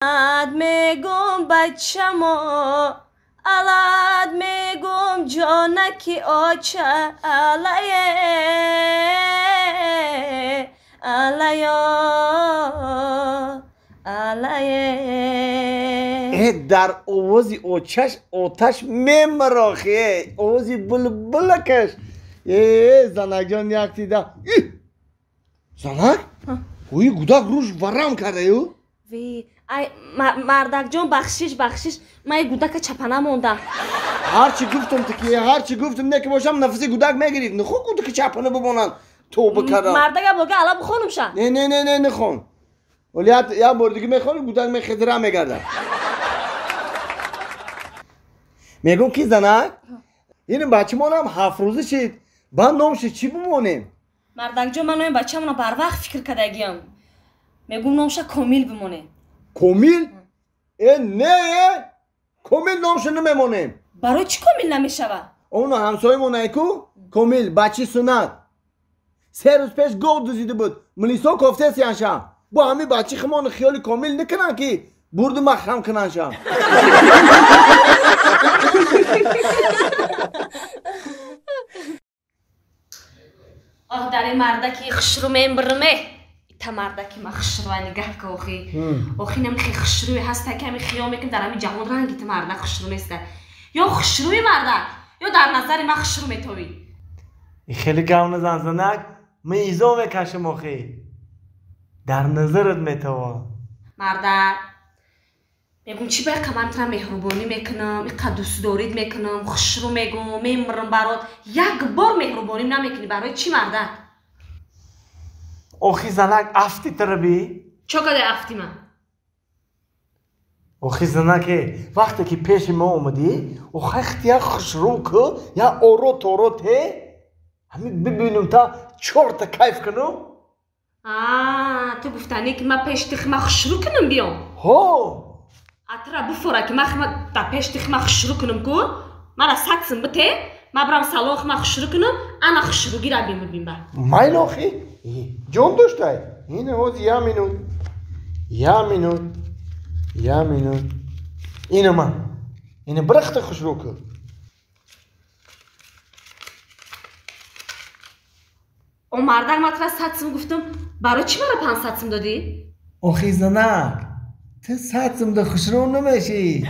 میگم بچه‌مو الان میگم جانکی آچه علیه در آوازی آچش آتش میمراخه آوازی بلبلکش زنک جان یک دیده زنک؟ اوی گودک روش ورم کرده یو؟ وی مردک جان بخشش من گودک چپنه موندم هرچی گفتم تکیه هرچی گفتم نه که باشم نفسی گودک میگیرید نخو گودک چپنه بمانند توبه کردم مردک بلگه علا بخونم شد نه نخون ولی یا بردگی میخوانم گودک میخدره میگرده میگم کی زنک؟ این بچه مانم 7 روزه شد با نامش چی بمانیم؟ مردک جان من این بچه مانم بر وقت فکر کردگیم میگم نامش کامیل بمانه کامیل؟ نه کامیل نامش نمیمانیم برای چی کامیل نمیشوه؟ اونو همسایه مونه کو کامیل بچه سنت 3 روز پیش گوه دوزیده بود ملیسا کفته سیانشم با همه بچه خمان خیالی کامیل نکنن که برد مخرم کننشم آه در این مردکی خشرو میمبرمه تا مردکی ما خشرو نگه که آخی نمیخی خشروی هسته که همی خیام میکن در همین جهان رنگی تا مردک خشرو نیسته یا خشروی مردک یا در نظر ما خشرو میتوی خیلی گونه زنزنک میزا میکشم آخی در نظرت میتوا مردک میگم چی باید که من میتونم مهربانی میکنم اینقدر دوست دارید میکنم خشرو میگم میمرم برات یک بار مهربانی نمیکنی برای چی مردک آخی زنک افتی تربی؟ چه کده افتی من؟ آخی زنک وقتی که پیش ما اومدی آخی یا خشرو که یا آرو تارو ته همین ببینم تا 4 تا کیف کنم تو گفتنی که من پیش تخمه خشرو کنم بیام ها اترا بفوره که من تا پیش تخمه خشرو کنم که من ساتسم بته من برام سالن خمه خشرو کنم انا خشرو گیره بیم با مایل آخی جون داشته این هاز یا مینوت اینو من اینو برخت خشرو که اون مردک من ترا ساتسم گفتم برای چی من 5 ساتسم دادی؟ آخی زنک تو ساتسم ده خشرو نمیشی